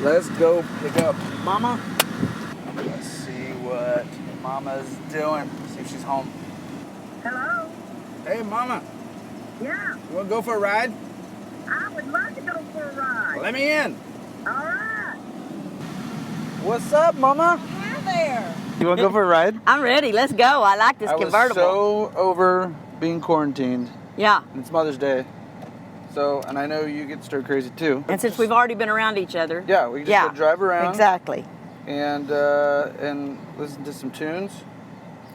Let's go pick up Mama. Let's see what Mama's doing. See if she's home. Hello? Hey, Mama. Yeah, You want to go for a ride? I would love to go for a ride. Let me in. All right. What's up, Mama? Hi there. You want to go for a ride? I'm ready. Let's go. I like this convertible. I was so over being quarantined. Yeah. And it's Mother's Day. So, and I know you get stir crazy too. And since we've already been around each other. Yeah, we can just go drive around. Exactly. And listen to some tunes.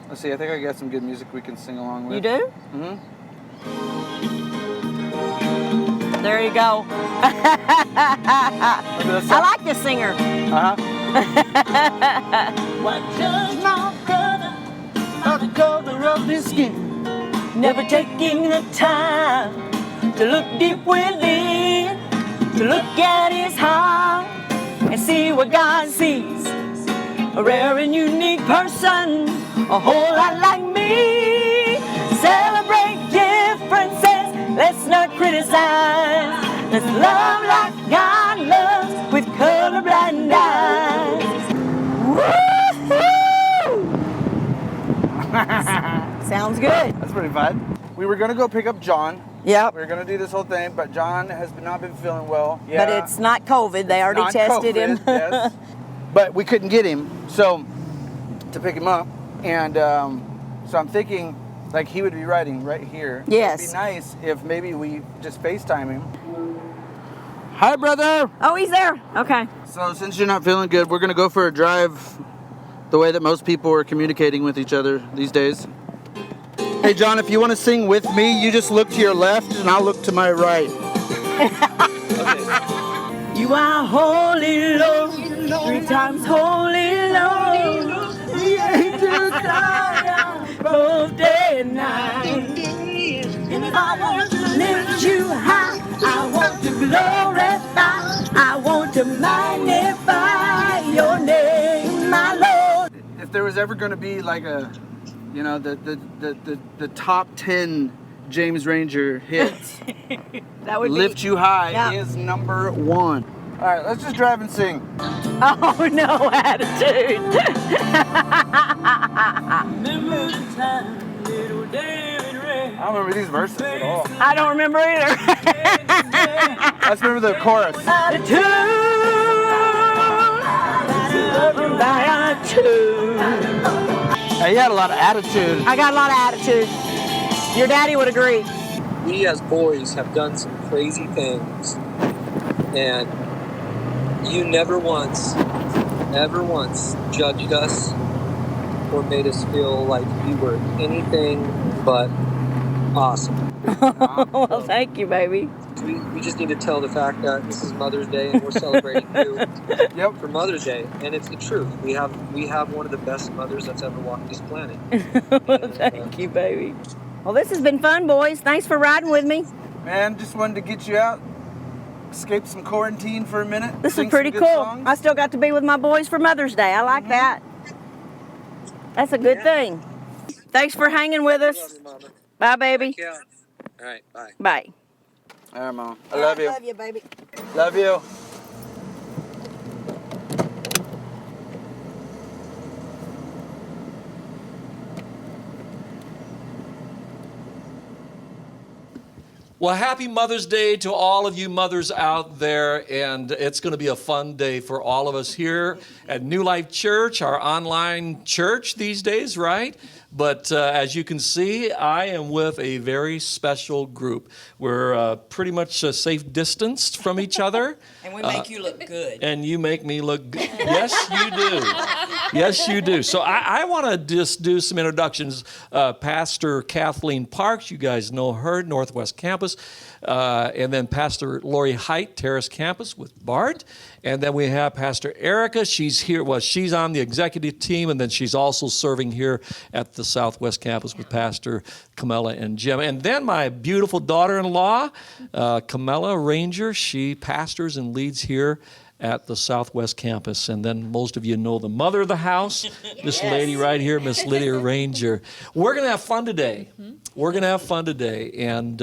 Let's see, I think I got some good music we can sing along with. You do? Mm-hmm. There you go. I like this singer. Uh-huh. Why judge my brother by the color of his skin, never taking the time to look deep within, to look at his heart and see what God sees. A rare and unique person, a whole lot like me. Celebrate differences, let's not criticize. Let's love like God loves with colorblind eyes. Woo-hoo! Sounds good. That's pretty fun. We were going to go pick up John. Yep. We were going to do this whole thing, but John has not been feeling well. But it's not COVID. They already tested him. Yes. But we couldn't get him, so to pick him up. And so I'm thinking, like, he would be riding right here. Yes. It'd be nice if maybe we just FaceTime him. Hi, brother. Oh, he's there. Okay. So since you're not feeling good, we're going to go for a drive the way that most people are communicating with each other these days. Hey, John, if you want to sing with me, you just look to your left and I'll look to my right. You are holy, Lord, 3 times holy, Lord. The angels cry both day and night. And I want to lift you high. I want to glorify. I want to magnify your name, my Lord. If there was ever going to be like a, you know, the top 10 James Ranger hits, That would Lift You High Yeah. is number 1. All right, let's just drive and sing. Oh, no attitude. I don't remember these verses at all. I don't remember either. Let's remember the chorus. Attitude. Hey, you had a lot of attitude. I got a lot of attitude. Your daddy would agree. We as boys have done some crazy things, and you never once judged us or made us feel like we were anything but awesome. Well, thank you, baby. We just need to tell the fact that this is Mother's Day and we're celebrating you for Mother's Day, and it's the truth. We have one of the best mothers that's ever walked this planet. Well, thank you, baby. Well, this has been fun, boys. Thanks for riding with me. Man, just wanted to get you out, escape some quarantine for a minute. This sing is pretty some good cool. songs. I still got to be with my boys for Mother's Day. I like that. That's a good thing. Thanks for hanging with us. Love you, Mama. Bye, baby. Yeah. All right, bye. Bye. All right, Mom. I love you. Love you, baby. Love you. Well, happy Mother's Day to all of you mothers out there, and it's going to be a fun day for all of us here at New Life Church, our online church these days, right? But as you can see, I am with a very special group. We're pretty much safe distanced from each other. And we make you look good. And you make me look good. Yes, you do. Yes, you do. So I want to just do some introductions. Pastor Kathleen Parks, you guys know her, Northwest Campus. And then Pastor Lori Height, Terrace Campus with Bart. And then we have Pastor Erica. She's here. Well, she's on the executive team, and then she's also serving here at the Southwest Campus with Pastor Camilla and Jim. And then my beautiful daughter-in-law, Camilla Ranger. She pastors and leads here at the Southwest Campus. And then most of you know the mother of the house, this lady right here, Miss Lydia Ranger. We're going to have fun today. We're going to have fun today. And,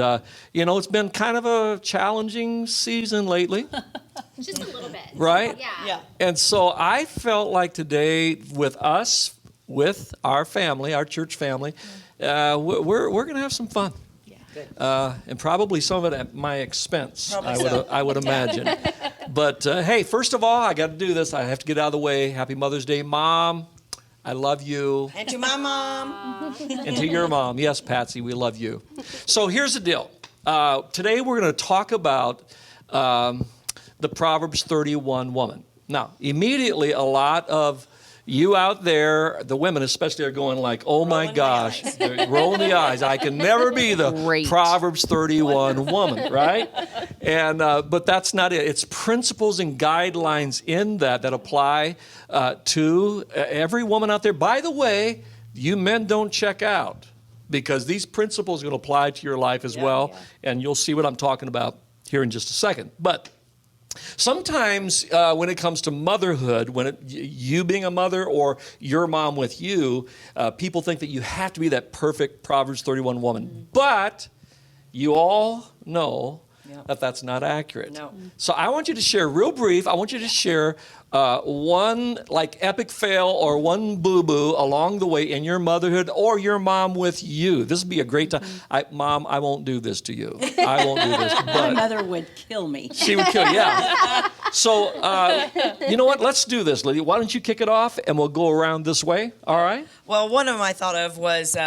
you know, it's been kind of a challenging season lately. Just a little bit. Right? Yeah. And so I felt like today with us, with our family, our church family, we're going to have some fun. And probably some of it at my expense, I would imagine. But hey, first of all, I got to do this. I have to get out of the way. Happy Mother's Day, Mom. I love you. And to my mom. And to your mom. Yes, Patsy, we love you. So here's the deal. Today we're going to talk about the Proverbs 31 woman. Now, immediately a lot of you out there, the women especially, are going like, oh my gosh, they're rolling the eyes. I can never be the Proverbs 31 woman, right? And but that's not it. It's principles and guidelines in that apply to every woman out there. By the way, you men don't check out, because these principles are going to apply to your life as well. And you'll see what I'm talking about here in just a second. But sometimes when it comes to motherhood, you being a mother or your mom with you, people think that you have to be that perfect Proverbs 31 woman. But you all know that that's not accurate. No. So I want you to share real brief. I want you to share one like epic fail or one boo-boo along the way in your motherhood or your mom with you. This would be a great time. Mom, I won't do this to you. I won't do this. But my mother would kill me. She would kill you, yeah. So, you know what? Let's do this, Lydia. Why don't you kick it off and we'll go around this way, all right? Well, one of them I thought of was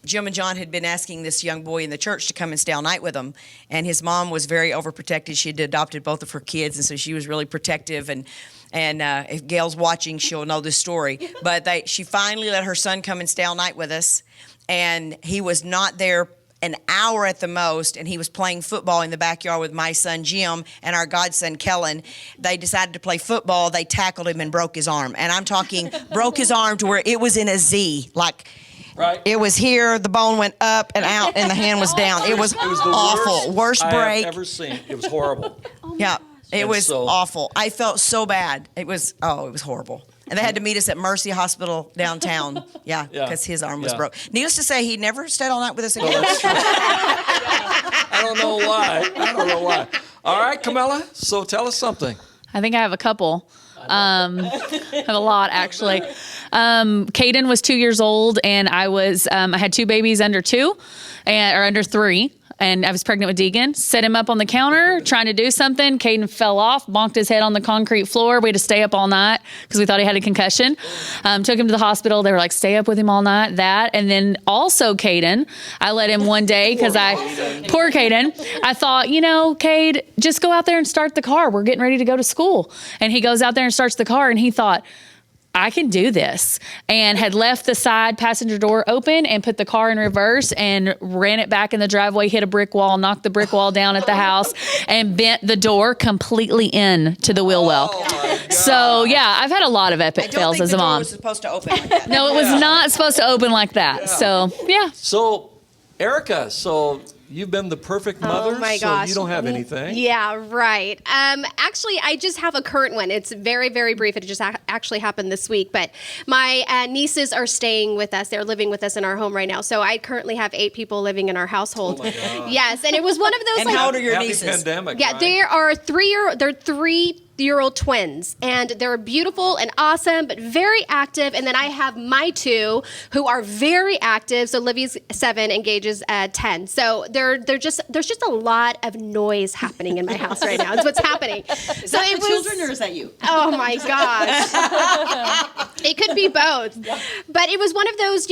Jim and John had been asking this young boy in the church to come and stay all night with them. And his mom was very overprotective. She had adopted both of her kids, and so she was really protective. And if Gail's watching, she'll know this story. But she finally let her son come and stay all night with us. And he was not there an hour at the most, and he was playing football in the backyard with my son Jim and our godson Kellen. They decided to play football. They tackled him and broke his arm. And I'm talking broke his arm to where it was in a Z, like... Right. It was here, the bone went up and out, and the hand was down. It was the awful. Worst break I have ever seen. It was horrible. It was awful. I felt so bad. It was horrible. And they had to meet us at Mercy Hospital downtown. Because his arm was broke. Needless to say, he never stayed all night with us again. No, that's true. I don't know why. All right, Camilla, so tell us something. I think I have a couple. I have a lot, actually. Caden was 2 years old, and I had two babies under 2 or under 3. And I was pregnant with Deegan. Set him up on the counter, trying to do something. Caden fell off, bonked his head on the concrete floor. We had to stay up all night because we thought he had a concussion. Took him to the hospital. They were like, stay up with him all night. That. And then also Caden, I let him one day because poor Caden. I thought, Cade, just go out there and start the car. We're getting ready to go to school. And he goes out there and starts the car, and he thought, I can do this, and had left the side passenger door open and put the car in reverse and ran it back in the driveway, hit a brick wall, knocked the brick wall down at the house, and bent the door completely in to the wheel well. So I've had a lot of epic fails as a mom. Door was supposed to open like that. No, it was not supposed to open like that. So So, Erica, you've been the perfect mother, oh my gosh. So you don't have anything. Yeah, right. Actually, I just have a current one. It's very, very brief. It just actually happened this week. But my nieces are staying with us. They're living with us in our home right now. So I currently have 8 people living in our household. Oh my God. Yes, and it was one of those. And how old are your happy nieces? Pandemic, Yeah, right? they are 3-year-old twins, and they're beautiful and awesome, but very active. And then I have my 2 who are very active. So Livy's 7 and Gage's 10. So there's just a lot of noise happening in my house right now. It's what's happening. Is that the children or is that you? Oh my gosh. It could be both. But it was one of those,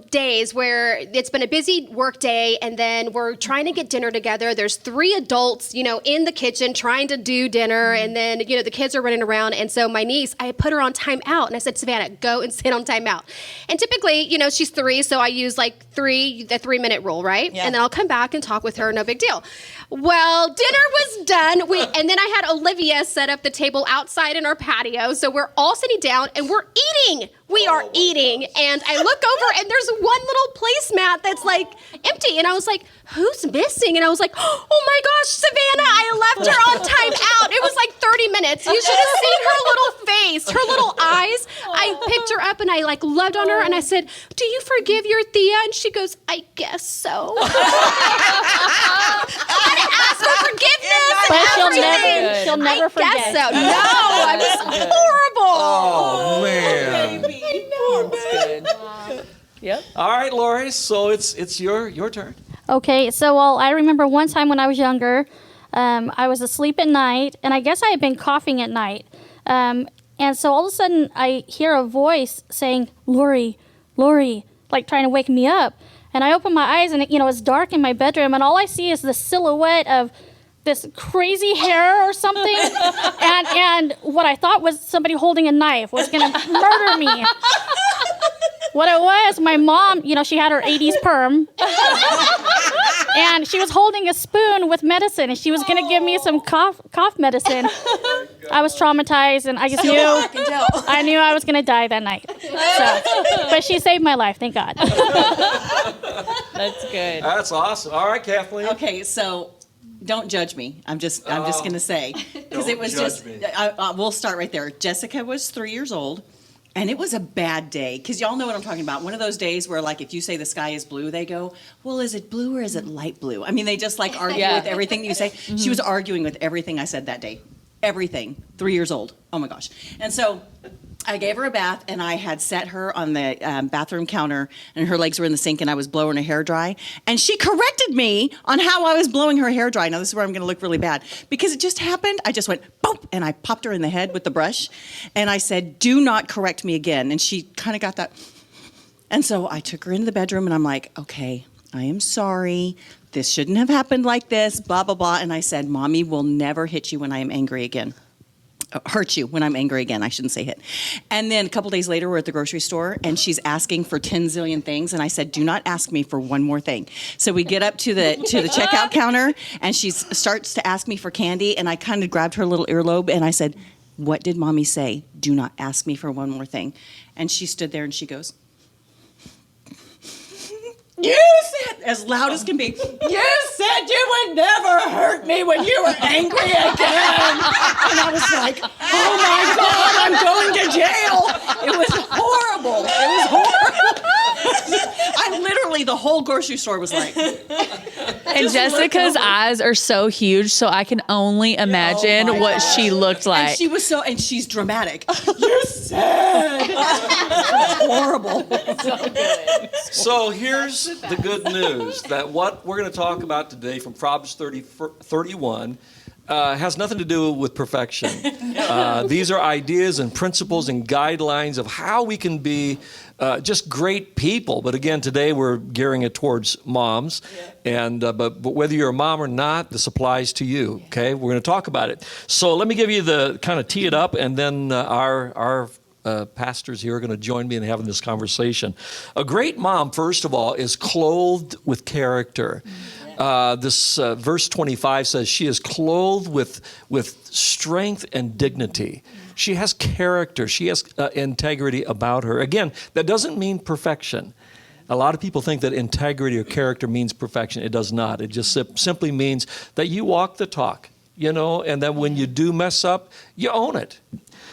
days where it's been a busy work day, and then we're trying to get dinner together. There's 3 adults, in the kitchen trying to do dinner, and then the kids are running around. And so my niece, I put her on timeout, and I said, Savannah, go and sit on timeout. And typically, she's 3, so I use the 3-minute rule, right? Yeah. And then I'll come back and talk with her, no big deal. Well, dinner was done. And then I had Olivia set up the table outside in our patio. So we're all sitting down and we're eating. We are eating. And I look over and there's one little placemat that's empty. And I was like, who's missing? And I was like, oh my gosh, Savannah, I left her on timeout. It was 30 minutes. You should have seen her little face, her little eyes. I I picked her up and I like loved on her and I said, "Do you forgive your Thea?" And she goes, "I guess so." I didn't ask for forgiveness. But she'll I never forget. guess so. No, I was horrible. Oh, man. Yep. All right, Lori, so it's your turn. Okay, so I remember one time when I was younger, I was asleep at night, and I guess I had been coughing at night. And so all of a sudden, I hear a voice saying, "Lori, Lori," like trying to wake me up. And I open my eyes, and it's dark in my bedroom, and all I see is the silhouette of this crazy hair or something, and what I thought was somebody holding a knife was gonna murder me. What it was, my mom, she had her 80s perm, and she was holding a spoon with medicine, and she was gonna give me some cough medicine. I was traumatized, and I just knew I was gonna die that night. So, but she saved my life, thank God. That's good. That's awesome. All right, Kathleen. Okay, so don't judge me. I'm just going to say, because it was judge just, me. we'll start right there. Jessica was 3 years old, and it was a bad day, because y'all know what I'm talking about. One of those days where, like, if you say the sky is blue, they go, "Well, is it blue or is it light blue?" I mean, they just, like, argue Yeah. with everything you say. She was arguing with everything I said that day. Everything. 3 years old. Oh, my gosh. And so I gave her a bath, and I had set her on the bathroom counter, and her legs were in the sink, and I was blowing her hair dry. And she corrected me on how I was blowing her hair dry. Now, this is where I'm going to look really bad. Because it just happened. I just went, boom, and I popped her in the head with the brush. And I said, "Do not correct me again." And she kind of got that. And so I took her into the bedroom, and I'm like, "Okay, I am sorry. This shouldn't have happened like this, blah, blah, blah." And I said, "Mommy will never hit you when I am angry again. Hurt you when I'm angry again." I shouldn't say hit. And then a couple days later, we're at the grocery store, and she's asking for 10 zillion things. And I said, "Do not ask me for one more thing." So we get up to the checkout counter, and she starts to ask me for candy. And I kind of grabbed her little earlobe, and I said, "What did Mommy say? Do not ask me for one more thing." And she stood there, and she goes, "You said," as loud as can be, "you said you would never hurt me when you were angry again." And I was like, "Oh my God, I'm going to jail." It was horrible. It was horrible. I literally, the whole grocery store was like. And Jessica's eyes are so huge, so I can only imagine what she looked like. And she was and she's dramatic. "You said." Horrible. So here's the good news, that what we're going to talk about today from Proverbs 31 has nothing to do with perfection. These are ideas and principles and guidelines of how we can be just great people. But again, today we're gearing it towards moms. And but whether you're a mom or not, this applies to you. Okay, we're going to talk about it. So let me give you the kind of tee it up, and then our pastors here are going to join me in having this conversation. A great mom, first of all, is clothed with character. This verse 25 says she is clothed with strength and dignity. She has character. She has integrity about her. Again, that doesn't mean perfection. A lot of people think that integrity or character means perfection. It does not. It just simply means that you walk the talk, and then when you do mess up, you own it.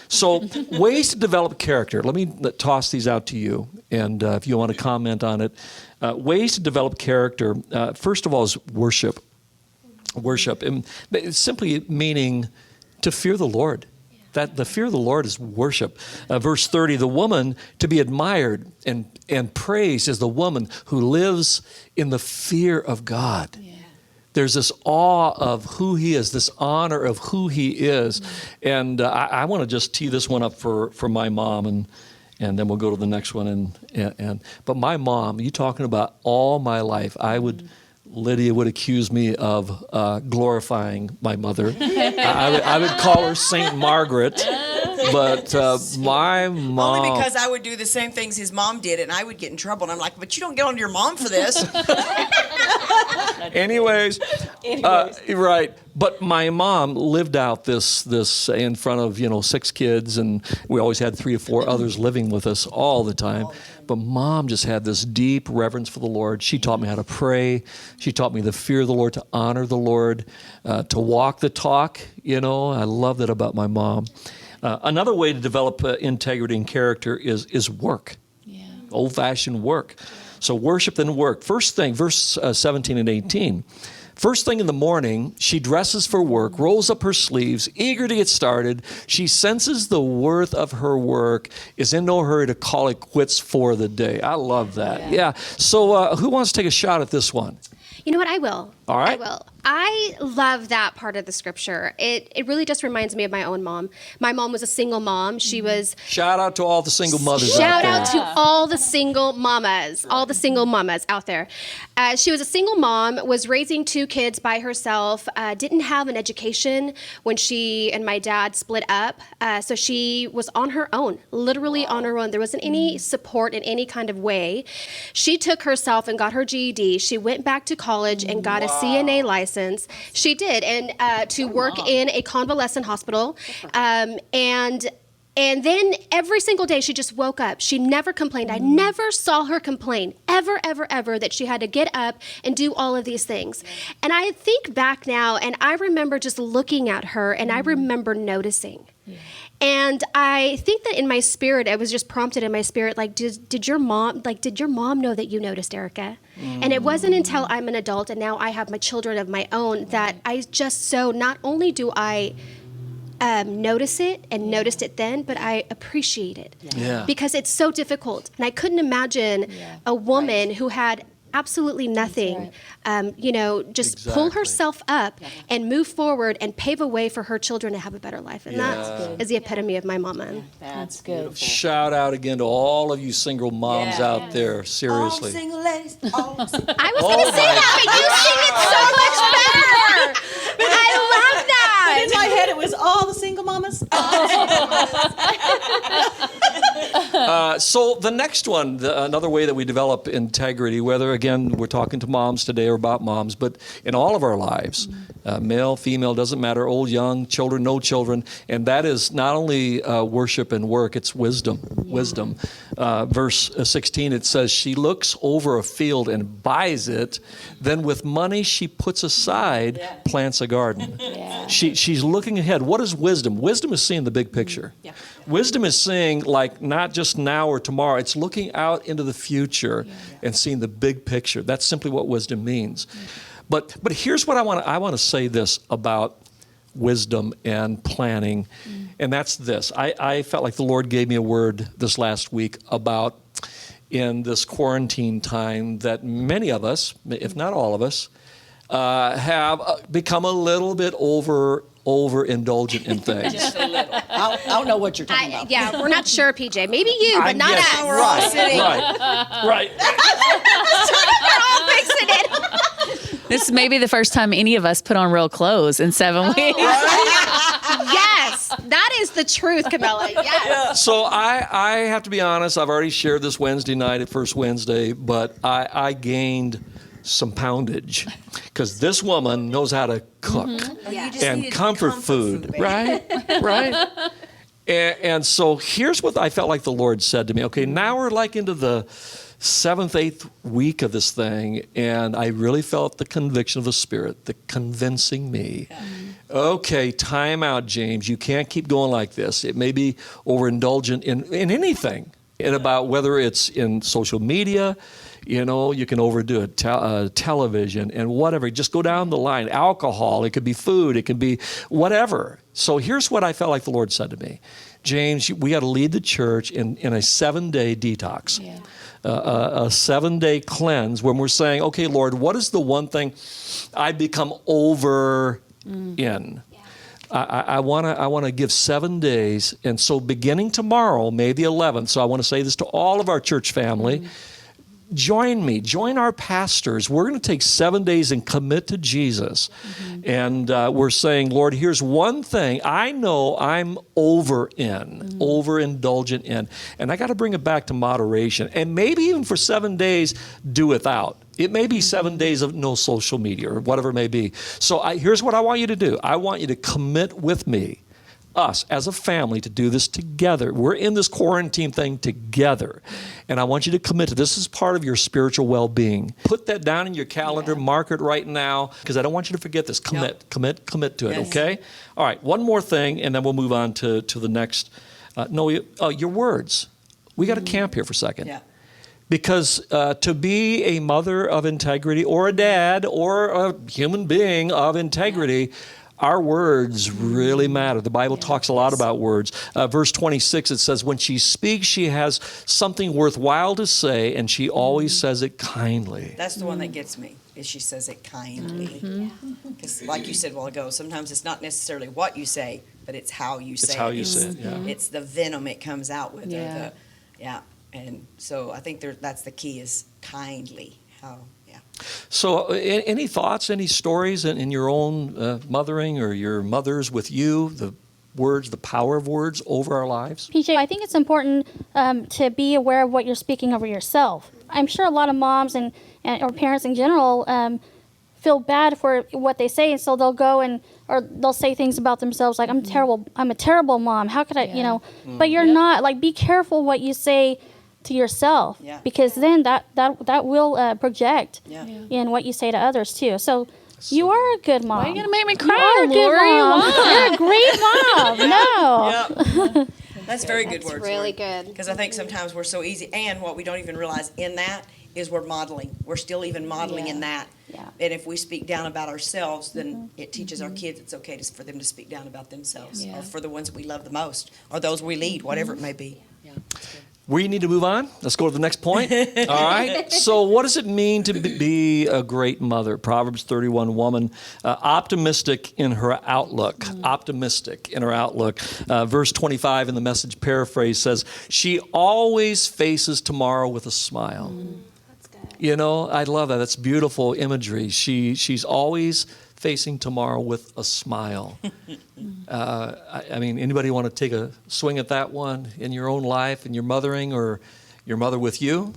So ways to develop character. Let me toss these out to you, and if you want to comment on it. Ways to develop character, first of all, is worship. Worship, and it's simply meaning to fear the Lord. That the fear of the Lord is worship. Verse 30, the woman to be admired and praised is the woman who lives in the fear of God. Yeah. There's this awe of who he is, this honor of who he is. And I want to just tee this one up for my mom, and then we'll go to the next one. But my mom, you talking about all my life, Lydia would accuse me of glorifying my mother. I would call her Saint Margaret. But my mom... Only because I would do the same things his mom did, and I would get in trouble. And I'm like, "But you don't get on your mom for this." Anyways. Right. But my mom lived out this in front of 6 kids, and we always had 3 or 4 others living with us all the time. But Mom just had this deep reverence for the Lord. She taught me how to pray. She taught me the fear of the Lord, to honor the Lord, to walk the talk. I love that about my mom. Another way to develop integrity and character is work. Yeah. Old-fashioned work. So worship then work. First thing, verse 17 and 18. First thing in the morning, she dresses for work, rolls up her sleeves, eager to get started. She senses the worth of her work, is in no hurry to call it quits for the day. I love that. Yeah. So who wants to take a shot at this one? You know what? I will. All right. I will. I love that part of the scripture. It really just reminds me of my own mom. My mom was a single mom. She was... Shout out to all the single mothers Shout out there. out to all the single mamas, all the single mamas out there. She was a single mom, was raising 2 kids by herself, didn't have an education when she and my dad split up. So she was on her own, literally on her own. There wasn't any support in any kind of way. She took herself and got her GED. She went back to college and got a CNA license. She did, and to work in a convalescent hospital. And then every single day she just woke up. She never complained. I never saw her complain, ever, ever, ever, that she had to get up and do all of these things. And I think back now, and I remember just looking at her, and I remember noticing. And I think that in my spirit, I was just prompted in my spirit, like, did your mom know that you noticed, Erica? And it wasn't until I'm an adult and now I have my children of my own that I just not only do I notice it and noticed it then, but I appreciate it. Yeah. Because it's so difficult. And I couldn't imagine a woman who had absolutely nothing, just pull herself up and move forward and pave a way for her children to have a better life. And that is the epitome of my mama. That's good. Shout out again to all of you single moms out there. Seriously. All single ladies. All single. I was going to say that, but you sing it so much better. I love that. In my head, it was all the single mamas. So the next one, another way that we develop integrity, whether, again, we're talking to moms today or about moms, but in all of our lives, male, female, doesn't matter, old, young, children, no children, and that is not only worship and work, it's wisdom. Wisdom. Verse 16, it says, she looks over a field and buys it, then with money she puts aside, plants a garden. She's looking ahead. What is wisdom? Wisdom is seeing the big picture. Wisdom is seeing, like, not just now or tomorrow. It's looking out into the future and seeing the big picture. That's simply what wisdom means. But here's what I want to say this about wisdom and planning, and that's this. I felt like the Lord gave me a word this last week about, in this quarantine time, that many of us, if not all of us, have become a little bit overindulgent in things. Just a little. I don't know what you're talking about. Yeah, we're not sure, PJ. Maybe you, but not us. We're all sitting. Right. We're all fixing it. This may be the first time any of us put on real clothes in 7 weeks. Yes, that is the truth, Camilla. Yes. So I have to be honest, I've already shared this Wednesday night at First Wednesday, but I gained some poundage because this woman knows how to cook and comfort food, right? And so here's what I felt like the Lord said to me. Okay, now we're like into the 7th, 8th week of this thing, and I really felt the conviction of the Spirit, the convincing me. Okay, time out, James. You can't keep going like this. It may be overindulgent in anything, and about whether it's in social media. You can overdo it, television and whatever. Just go down the line. Alcohol, it could be food, it could be whatever. So here's what I felt like the Lord said to me. James, we got to lead the church in a 7-day detox, a 7-day cleanse when we're saying, okay, Lord, what is the one thing I become over in? I want to give 7 days. And so beginning tomorrow, May the 11th, so I want to say this to all of our church family, join our pastors. We're going to take 7 days and commit to Jesus. And we're saying, Lord, here's one thing I know I'm overindulgent in. And I got to bring it back to moderation. And maybe even for 7 days, do without. It may be 7 days of no social media or whatever it may be. So here's what I want you to do. I want you to commit with me us as a family to do this together. We're in this quarantine thing together. And I want you to commit to this. This is part of your spiritual well-being. Put that down in your calendar, mark it right now, because I don't want you to forget this. Commit to it, okay? All right, one more thing, and then we'll move on to the next. Your words. We got to camp here for a second. Yeah. Because to be a mother of integrity or a dad or a human being of integrity, our words really matter. The Bible talks a lot about words. Verse 26, it says, when she speaks, she has something worthwhile to say, and she always says it kindly. That's the one that gets me, is she says it kindly. Because like you said a while ago, sometimes it's not necessarily what you say, but it's how you say it. It's how you say it, yeah. It's the venom it comes out with. And so I think that's the key, is kindly. So any thoughts, any stories in your own mothering or your mothers with you, the words, the power of words over our lives? PJ, I think it's important to be aware of what you're speaking over yourself. I'm sure a lot of moms and or parents in general feel bad for what they say, and so they'll go or they'll say things about themselves like, I'm a terrible mom. How could I, But you're not. Like, be careful what you say to yourself, because then that will project in what you say to others too. So you are a good mom. Why are you gonna make me cry, You are a good Lori? mom. You're a great mom. No. That's very good That's words. really good. Because I think sometimes we're so easy, and what we don't even realize in that is we're modeling. We're still even modeling in that. Yeah. And if we speak down about ourselves, then it teaches our kids it's okay for them to speak down about themselves, or for the ones that we love the most, or those we lead, whatever it may be. We need to move on. Let's go to the next point. All right. So what does it mean to be a great mother? Proverbs 31 woman, optimistic in her outlook. Optimistic in her outlook. Verse 25 in the Message paraphrase says, she always faces tomorrow with a smile. That's good. I love that. That's beautiful imagery. She's always facing tomorrow with a smile. I mean, anybody want to take a swing at that one in your own life, in your mothering, or your mother with you?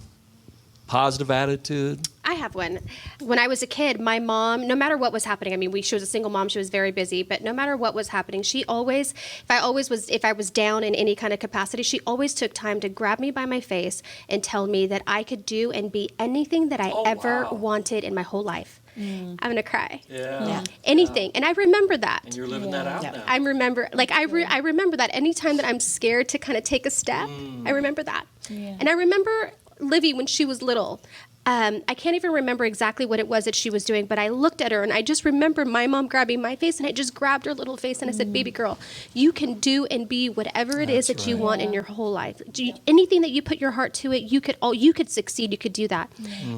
Positive attitude? I have one. When I was a kid, my mom, no matter what was happening, I mean, she was a single mom, she was very busy, but no matter what was happening, she always, if I was down in any kind of capacity, she always took time to grab me by my face and tell me that I could do and be anything that I ever wanted in my whole life. I'm gonna cry. Yeah. Anything, and I remember that. And you're living that out now. I remember that anytime that I'm scared to kind of take a step, I remember that. Yeah. And I remember Livy when she was little. I can't even remember exactly what it was that she was doing, but I looked at her and I just remember my mom grabbing my face, and I just grabbed her little face and I said, baby girl, you can do and be whatever it is that you want in your whole life. Anything that you put your heart to it, you could succeed, you could do that.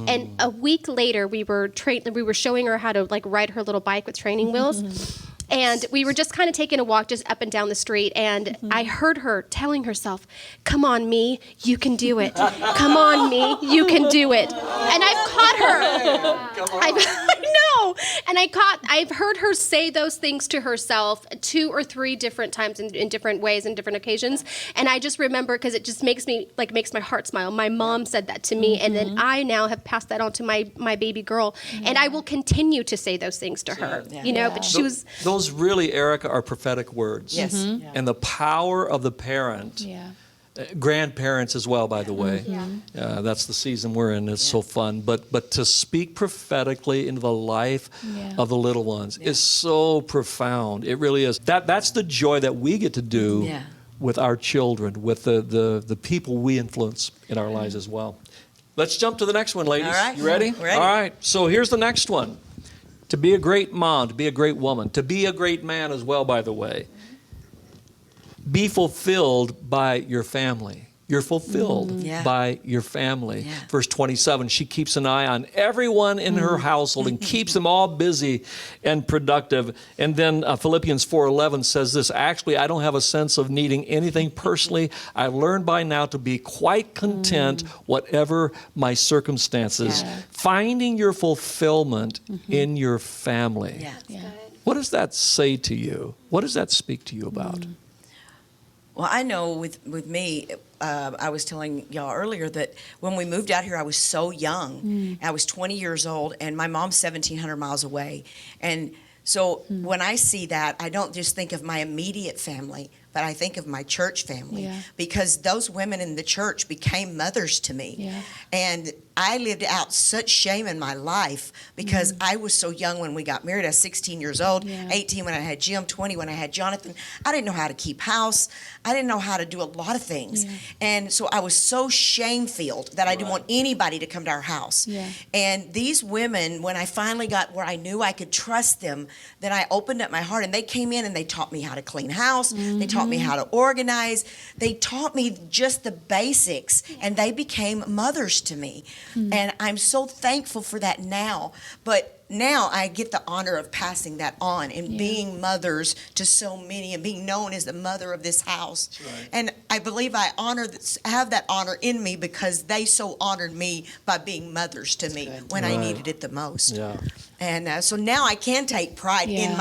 And a week later, we were showing her how to ride her little bike with training wheels. And we were just kind of taking a walk just up and down the street, and I heard her telling herself, come on, me, you can do it. Come on, me, you can do it. And I've caught her. I know. And I've heard her say those things to herself 2 or 3 different times in different ways and different occasions. And I just remember, because it just makes my heart smile. My mom said that to me, and then I now have passed that on to my baby girl. And I will continue to say those things to her, but she was... Those really, Erica, are prophetic words. Yes. And the power of the parent, grandparents as well, by the way. That's the season we're in. It's so fun. But to speak prophetically into the life of the little ones is so profound. It really is. That's the joy that we get to do with our children, with the people we influence in our lives as well. Let's jump to the next one, ladies. All right. You ready? We're ready. All right. So here's the next one. To be a great mom, to be a great woman, to be a great man as well, by the way. Be fulfilled by your family. You're fulfilled by your family. Yeah. Verse 27, she keeps an eye on everyone in her household and keeps them all busy and productive. And then Philippians 4:11 says this, actually, I don't have a sense of needing anything personally. I learned by now to be quite content, whatever my circumstances. Finding your fulfillment in your family. What does that say to you? What does that speak to you about? Well, I know with me, I was telling y'all earlier that when we moved out here, I was so young. I was 20 years old, and my mom's 1,700 miles away. And So when I see that, I don't just think of my immediate family, but I think of my church family, because those women in the church became mothers to me. And I lived out such shame in my life because I was so young when we got married. I was 16 years old, 18 when I had Jim, 20 when I had Jonathan. I didn't know how to keep house. I didn't know how to do a lot of things. And so I was so shame-filled that I didn't want anybody to come to our house. And these women, when I finally got where I knew I could trust them, then I opened up my heart, and they came in and they taught me how to clean house. They taught me how to organize. They taught me just the basics, and they became mothers to me. And I'm so thankful for that now. But now I get the honor of passing that on and being mothers to so many and being known as the mother of this house. And I believe I have that honor in me because they so honored me by being mothers to me when I needed it the most. And so now I can take pride in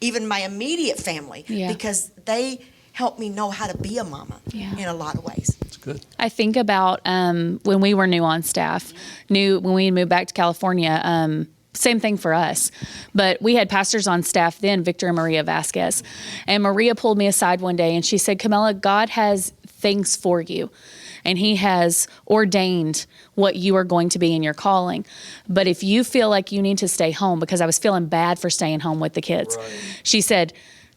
even my immediate family because they helped me know how to be a mama in a lot of ways. That's good. I think about when we were new on staff, when we moved back to California, same thing for us. But we had pastors on staff then, Victor and Maria Vasquez. And Maria pulled me aside one day and she said, Camilla, God has things for you. And he has ordained what you are going to be in your calling. But if you feel like you need to stay home, because I was feeling bad for staying home with the kids, she said,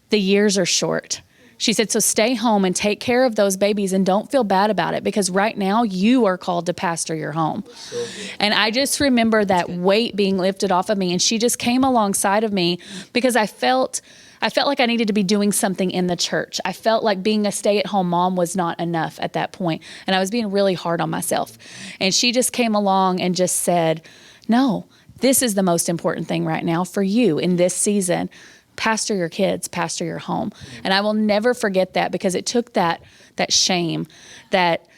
the years are short. She said, so stay home and take care of those babies and don't feel bad about it, because right now you are called to pastor your home. And I just remember that weight being lifted off of me, and she just came alongside of me because I felt like I needed to be doing something in the church. I felt like being a stay-at-home mom was not enough at that point, and I was being really hard on myself. And she just came along and just said, no, this is the most important thing right now for you in this season. Pastor your kids, pastor your home. And I will never forget that, because it took that shame, that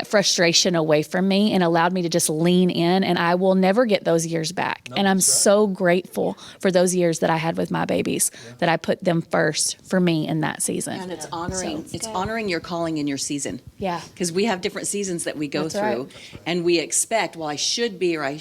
frustration away from me and allowed me to just lean in, and I will never get those years back. And I'm so grateful for those years that I had with my babies, that I put them first for me in that season. And it's honoring your calling in your season. Yeah. Because we have different seasons that we go That's through, right. and we expect, well, I should be, or I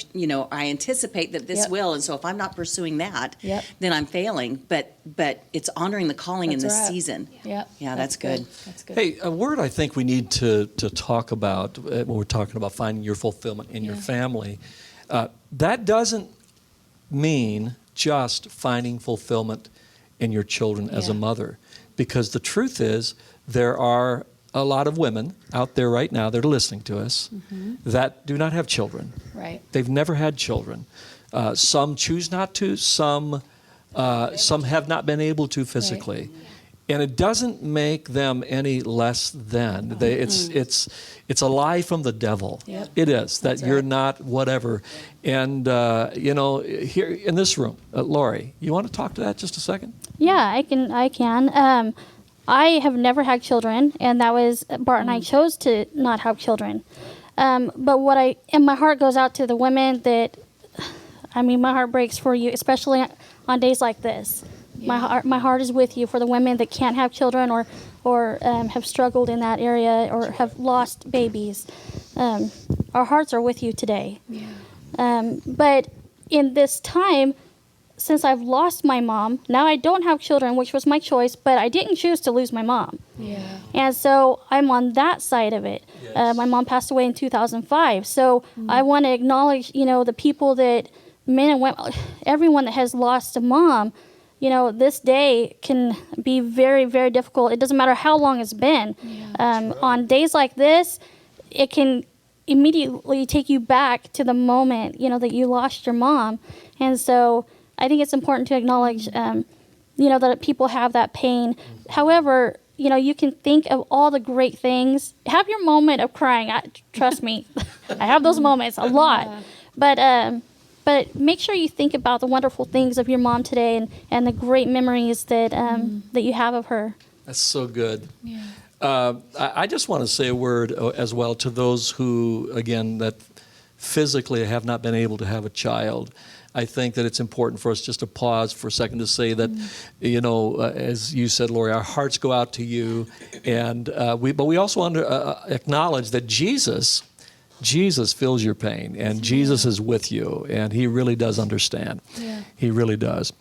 anticipate that this will, and so if I'm not pursuing that, then I'm failing. But it's honoring the calling in this season. Yeah, that's good. That's good. Hey, a word I think we need to talk about when we're talking about finding your fulfillment in your family, that doesn't mean just finding fulfillment in your children as a mother, because the truth is there are a lot of women out there right now that are listening to us that do not have children. Right. They've never had children. Some choose not to. Some have not been able to physically. And it doesn't make them any less than. It's a lie from the devil. It is, that you're not whatever. And, here in this room, Lori, you want to talk to that just a second? Yeah, I can. I have never had children, and that was, Bart and I chose to not have children. But my heart goes out to the women that, my heart breaks for you, especially on days like this. My heart is with you for the women that can't have children or have struggled in that area or have lost babies. Our hearts are with you today. But in this time, since I've lost my mom, now I don't have children, which was my choice, but I didn't choose to lose my mom. And so I'm on that side of it. My mom passed away in 2005. So I want to acknowledge, the people that, men and women, everyone that has lost a mom. This day can be very, very difficult. It doesn't matter how long it's been. On days like this, it can immediately take you back to the moment, that you lost your mom. And so I think it's important to acknowledge, that people have that pain. However, you can think of all the great things. Have your moment of crying. Trust me, I have those moments a lot. But make sure you think about the wonderful things of your mom today and the great memories that that you have of her. That's so good. I just want to say a word as well to those who, again, that physically have not been able to have a child. I think that it's important for us just to pause for a second to say that, as you said, Lori, our hearts go out to you, and but we also want to acknowledge that Jesus feels your pain, and Jesus is with you, and he really does understand. He really does.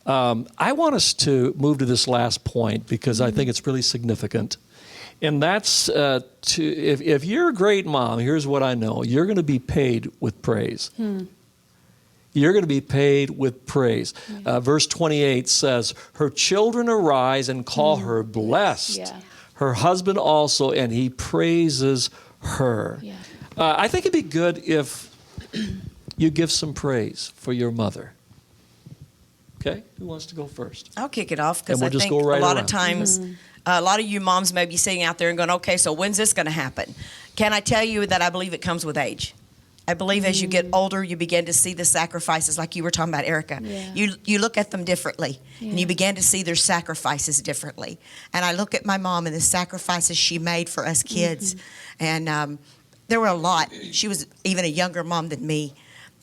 I want us to move to this last point because I think it's really significant. And that's if you're a great mom, here's what I know. You're going to be paid with praise. You're going to be paid with praise. Verse 28 says, her children arise and call her blessed. Yeah. Her husband also, and he praises her. Yeah. I think it'd be good if you give some praise for your mother. Okay, who wants to go first? I'll kick it off because we'll I think a lot of times, a lot of you moms may be sitting out there and going, okay, so when's this going to happen? Can I tell you that I believe it comes with age? I believe as you get older, you begin to see the sacrifices like you were talking about, Erica. Yeah. You look at them differently, and you begin to see their sacrifices differently. And I look at my mom and the sacrifices she made for us kids. And there were a lot. She was even a younger mom than me.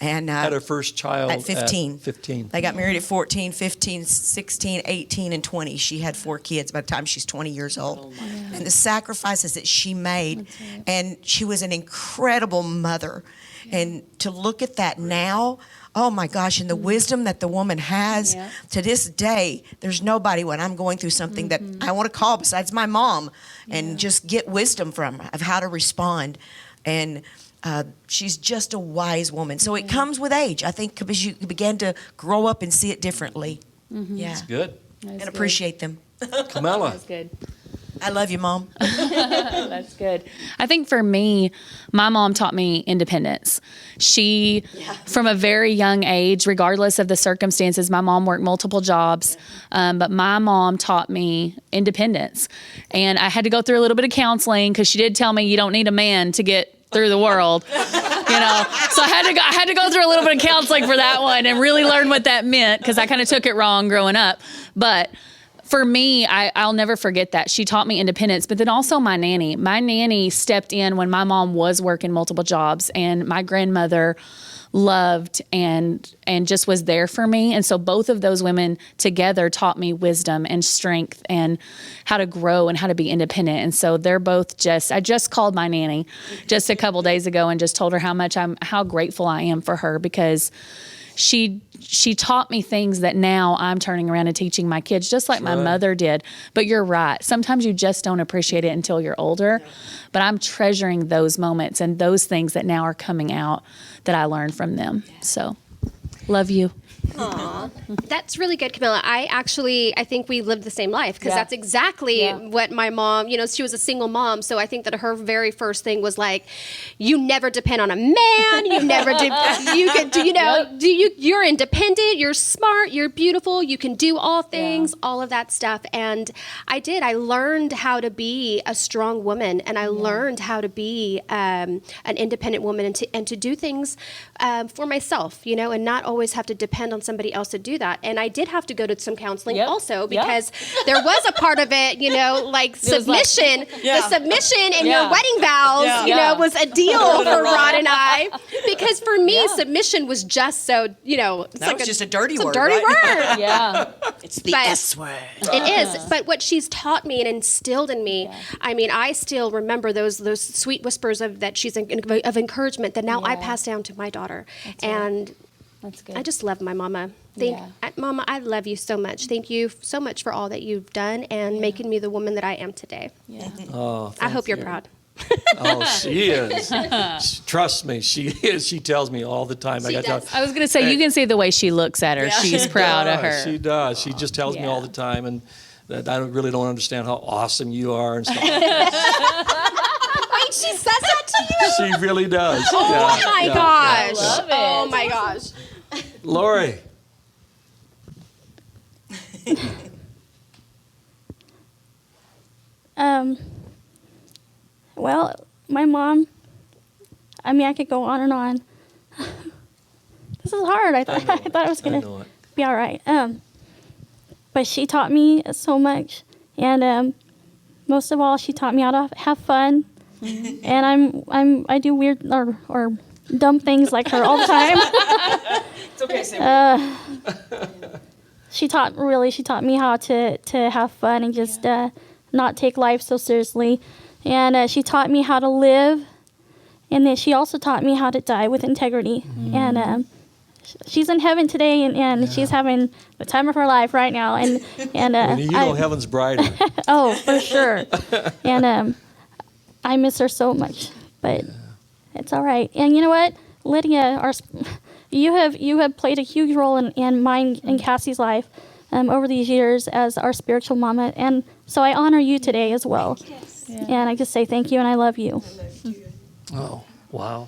And had her first child at 15. 15. They got married at 14, 15, 16, 18, and 20. She had 4 kids by the time she's 20 years old. Oh, and the sacrifices that she made, and she was an incredible mother. Yeah. And to look at that now, oh my gosh, and the wisdom that the woman has to this day, there's nobody when I'm going through something that I want to call besides my mom and just get wisdom from her of how to respond. And she's just a wise woman. So it comes with age, I think, because you begin to grow up and see it differently. Yeah. That's good. And appreciate them. Camilla. That's good. I love you, Mom. That's good. I think for me, my mom taught me independence. She, from a very young age, regardless of the circumstances, my mom worked multiple jobs, but my mom taught me independence. And I had to go through a little bit of counseling because she did tell me you don't need a man to get through the world, So I had to go through a little bit of counseling for that one and really learn what that meant because I kind of took it wrong growing up. But for me, I'll never forget that. She taught me independence, but then also my nanny. My nanny stepped in when my mom was working multiple jobs, and my grandmother loved and just was there for me. And so both of those women together taught me wisdom and strength and how to grow and how to be independent. And so they're both I just called my nanny just a couple days ago and just told her how grateful I am for her because she taught me things that now I'm turning around and teaching my kids, just like my mother did. But you're right. Sometimes you just don't appreciate it until you're older. Yeah. But I'm treasuring those moments and those things that now are coming out that I learned from them. So, love you. Aw, that's really good, Camilla. I think we lived the same life because that's exactly what my mom, she was a single mom. So I think that her very first thing was like, you never depend on a man. You never you're independent, you're smart, you're beautiful, you can do all things, all of that stuff. And I learned how to be a strong woman, and I learned how to be an independent woman and to do things for myself, and not always have to depend on somebody else to do that. And I did have to go to some counseling also because there was a part of it, like submission. The submission in your wedding vows, was a deal for Rod and I. Because for me, submission was just so, it's just a dirty word. Dirty word. Yeah. It's the S word. It is. But what she's taught me and instilled in me, I still remember those sweet whispers of encouragement that now I pass down to my daughter. That's good. I just love my mama. Mama, I love you so much. Thank you so much for all that you've done and making me the woman that I am today. Yeah. Oh, I hope you're proud. Oh, she is. Trust me, she is. She tells me all the time. I was going to say, you can see the way she looks at her. She's proud of her. She does. She just tells me all the time, and that I really don't understand how awesome you are and stuff like that. Wait, she says that to you? She really does. Oh my gosh. I love it. Oh my gosh. Lori. Well, my mom, I could go on and on. This is hard. I thought it was going to be all right. But she taught me so much. And most of all, she taught me how to have fun. And I do weird or dumb things like her all the time. It's okay, say She taught me how to have fun and just not take life so seriously. And she taught me how to live. And then she also taught me how to die with integrity. And she's in heaven today, and she's having the time of her life right now. And you know heaven's brighter. Oh, for sure. And I miss her so much, but it's all right. And you know what, Lydia, you have played a huge role in mine and Cassie's life over these years as our spiritual mama, and so I honor you today as well. Yeah. And I just say thank you, and I love you. Oh, wow.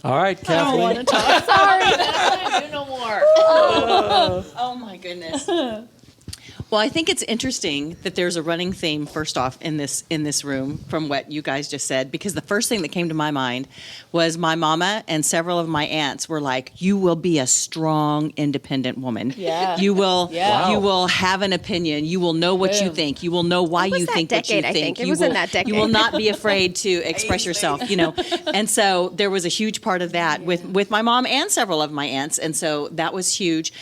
All right, Kathleen. I don't want to talk. Sorry, I don't want to do no more. Oh my goodness. Well, I think it's interesting that there's a running theme, first off, in this room from what you guys just said, because the first thing that came to my mind was my mama and several of my aunts were like, you will be a strong, independent woman. Yeah. You will Yeah. you will have an opinion. You will know what you think. You will know why you think what you think. It was in that decade. You will not be afraid to express yourself, And so there was a huge part of that with my mom and several of my aunts, and so that was huge.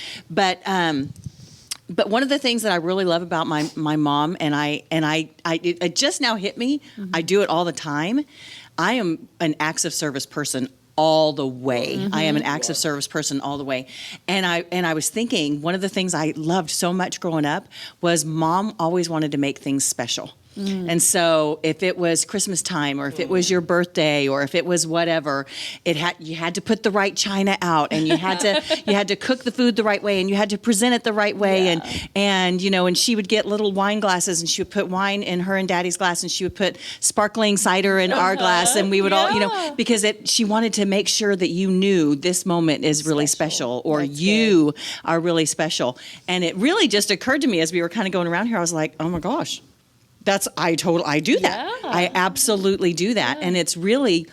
But one of the things that I really love about my mom, and it just now hit me, I do it all the time. I am an acts of service person all the way. I am an acts of service person all the way. And I was thinking, one of the things I loved so much growing up was Mom always wanted to make things special. And so if it was Christmas time, or if it was your birthday, or if it was whatever, you had to put the right china out, and you had to cook the food the right way, and you had to present it the right way. And she would get little wine glasses, and she would put wine in her and Daddy's glass, and she would put sparkling cider in our glass, and we would all, because she wanted to make sure that you knew this moment is really special, or you are really special. And it really just occurred to me as we were kind of going around here, I was like, oh my gosh. I do that. Yeah. I absolutely do that. And it's really,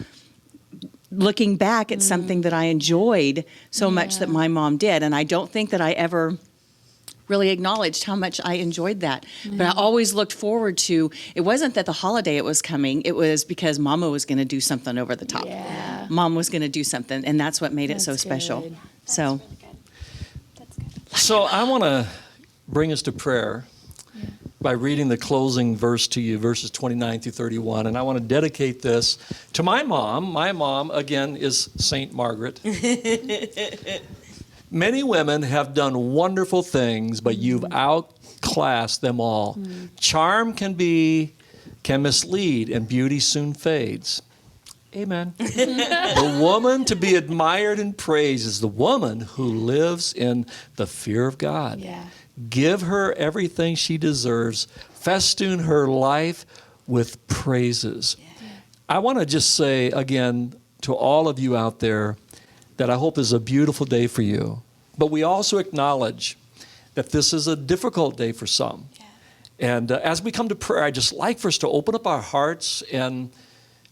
looking back, it's something that I enjoyed so much that my mom did. And I don't think that I ever really acknowledged how much I enjoyed that. But I always looked forward to, it wasn't that the holiday it was coming, it was because Mama was going to do something over the top. Yeah. Mom was going to do something, and that's what made it so special. Good. So, So I want to bring us to prayer by reading the closing verse to you, verses 29 through 31. And I want to dedicate this to my mom. My mom, again, is St. Margaret. Many women have done wonderful things, but you've outclassed them all. Charm can mislead, and beauty soon fades. Amen. The woman to be admired and praised is the woman who lives in the fear of God. Yeah. Give her everything she deserves. Festoon her life with praises. I want to just say again to all of you out there that I hope is a beautiful day for you. But we also acknowledge that this is a difficult day for some. And as we come to prayer, I'd just like for us to open up our hearts and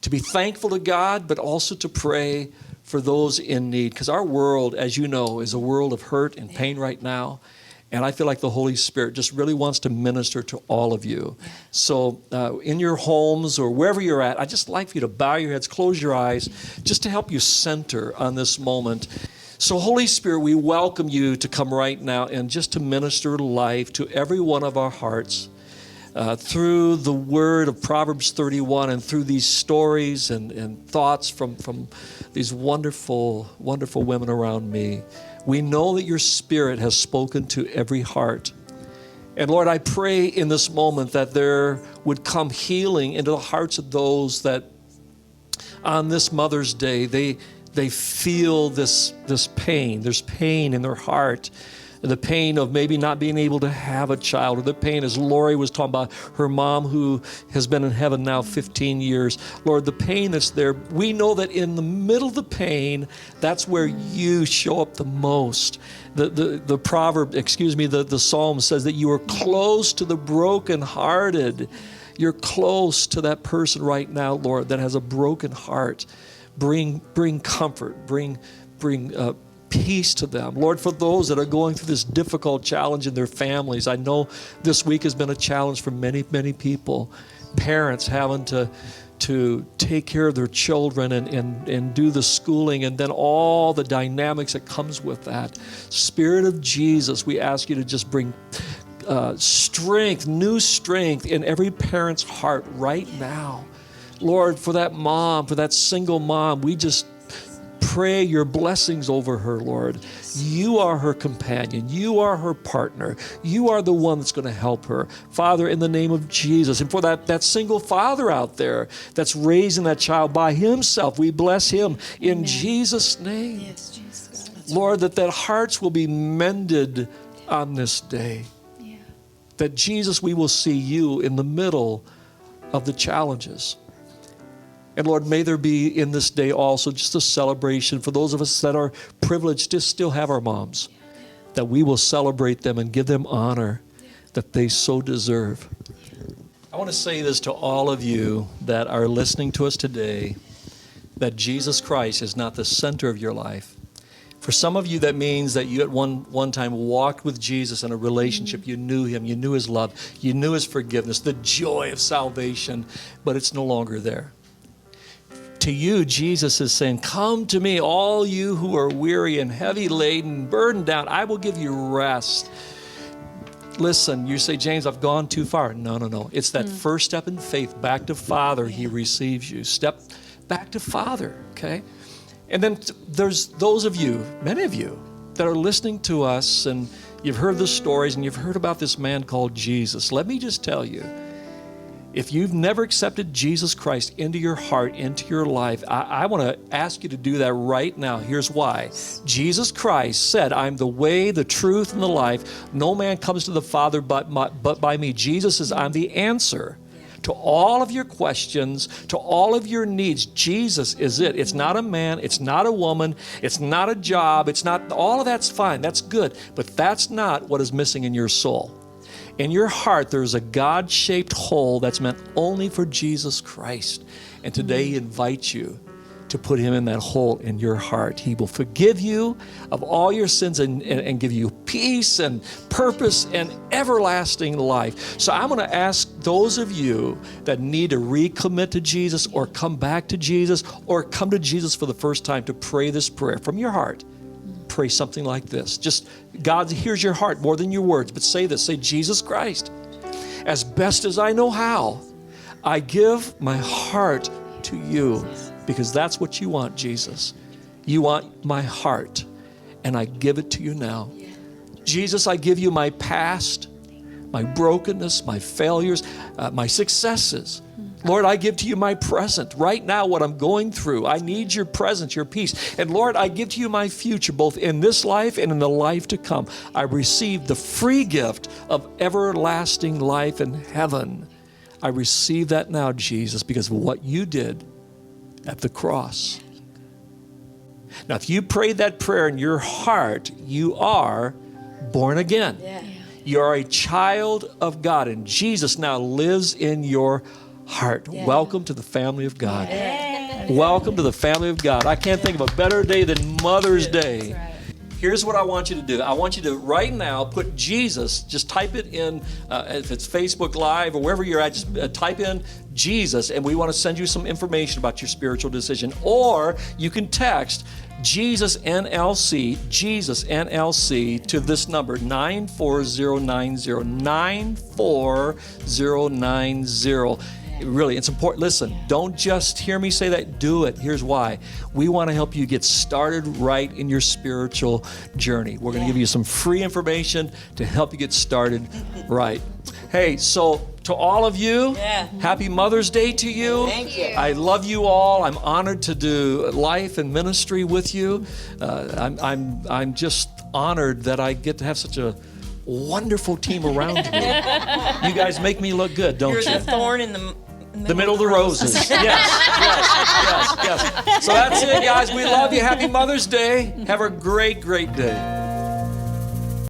to be thankful to God, but also to pray for those in need. Because our world, as you know, is a world of hurt and pain right now. And I feel like the Holy Spirit just really wants to minister to all of you. So in your homes or wherever you're at, I'd just like for you to bow your heads, close your eyes, just to help you center on this moment. So Holy Spirit, we welcome you to come right now and just to minister life to every one of our hearts through the word of Proverbs 31 and through these stories and thoughts from these wonderful, wonderful women around me. We know that your Spirit has spoken to every heart. And Lord, I pray in this moment that there would come healing into the hearts of those that on this Mother's Day, they feel this pain. There's pain in their heart. The pain of maybe not being able to have a child, or the pain, as Lori was talking about, her mom who has been in heaven now 15 years. Lord, the pain that's there, we know that in the middle of the pain, that's where you show up the most. The proverb, the psalm says that you are close to the brokenhearted. You're close to that person right now, Lord, that has a broken heart. Bring comfort, bring peace to them. Lord, for those that are going through this difficult challenge in their families, I know this week has been a challenge for many, many people. Parents having to take care of their children and do the schooling, and then all the dynamics that comes with that. Spirit of Jesus, we ask you to just bring strength, new strength in every parent's heart right now. Lord, for that mom, for that single mom, we just pray your blessings over her, Lord. You are her companion. You are her partner. You are the one that's going to help her. Father, in the name of Jesus, and for that single father out there that's raising that child by himself, we bless him in Jesus' name. Yes, Jesus. Lord, that hearts will be mended on this day. Yeah. That Jesus, we will see you in the middle of the challenges. And Lord, may there be in this day also just a celebration for those of us that are privileged to still have our moms, that we will celebrate them and give them honor that they so deserve. I want to say this to all of you that are listening to us today, that Jesus Christ is not the center of your life. For some of you, that means that you at one time walked with Jesus in a relationship. You knew him, you knew his love, you knew his forgiveness, the joy of salvation, but it's no longer there. To you, Jesus is saying, come to me, all you who are weary and heavy laden, burdened down. I will give you rest. Listen, you say, James, I've gone too far. No. It's that first step in faith back to Father. He receives you. Step back to Father, okay? And then there's those of you, many of you, that are listening to us and you've heard the stories and you've heard about this man called Jesus. Let me just tell you, if you've never accepted Jesus Christ into your heart, into your life, I want to ask you to do that right now. Here's why. Jesus Christ said, I'm the way, the truth, and the life. No man comes to the Father but by me. Jesus says, I'm the answer to all of your questions, to all of your needs. Jesus is it. It's not a man. It's not a woman. It's not a job. It's not, all of that's fine. That's good. But that's not what is missing in your soul. In your heart, there's a God-shaped hole that's meant only for Jesus Christ. And today he invites you to put him in that hole in your heart. He will forgive you of all your sins and give you peace and purpose and everlasting life. So I'm going to ask those of you that need to recommit to Jesus or come back to Jesus or come to Jesus for the first time to pray this prayer from your heart. Pray something like this. Just, God hears your heart more than your words, but say this. Say, Jesus Christ, as best as I know how, I give my heart to you, because that's what you want, Jesus. You want my heart, and I give it to you now. Jesus, I give you my past, my brokenness, my failures, my successes. Lord, I give to you my present. Right now, what I'm going through, I need your presence, your peace. And Lord, I give to you my future, both in this life and in the life to come. I receive the free gift of everlasting life in heaven. I receive that now, Jesus, because of what you did at the cross. Now, if you prayed that prayer in your heart, you are born again. Yeah. You are a child of God, and Jesus now lives in your heart. Yeah. Welcome to the family of God. Yeah. Welcome to the family of God. I can't think of a better day than Mother's Day. Right. Here's what I want you to do. I want you to right now put Jesus, just type it in, if it's Facebook Live or wherever you're at, just type in Jesus, and we want to send you some information about your spiritual decision. Or you can text Jesus NLC to this number, 94090, 94090. Really, it's important. Listen, don't just hear me say that. Do it. Here's why. We want to help you get started right in your spiritual journey. We're going to give you some free information to help you get started right. Hey, so to all of you, happy Mother's Day to you. Thank you. I love you all. I'm honored to do life and ministry with you. I'm just honored that I get to have such a wonderful team around me. You guys make me look good, don't you? You're the thorn in the middle of the roses. Yes. So that's it, guys. We love you. Happy Mother's Day. Have a great, great day.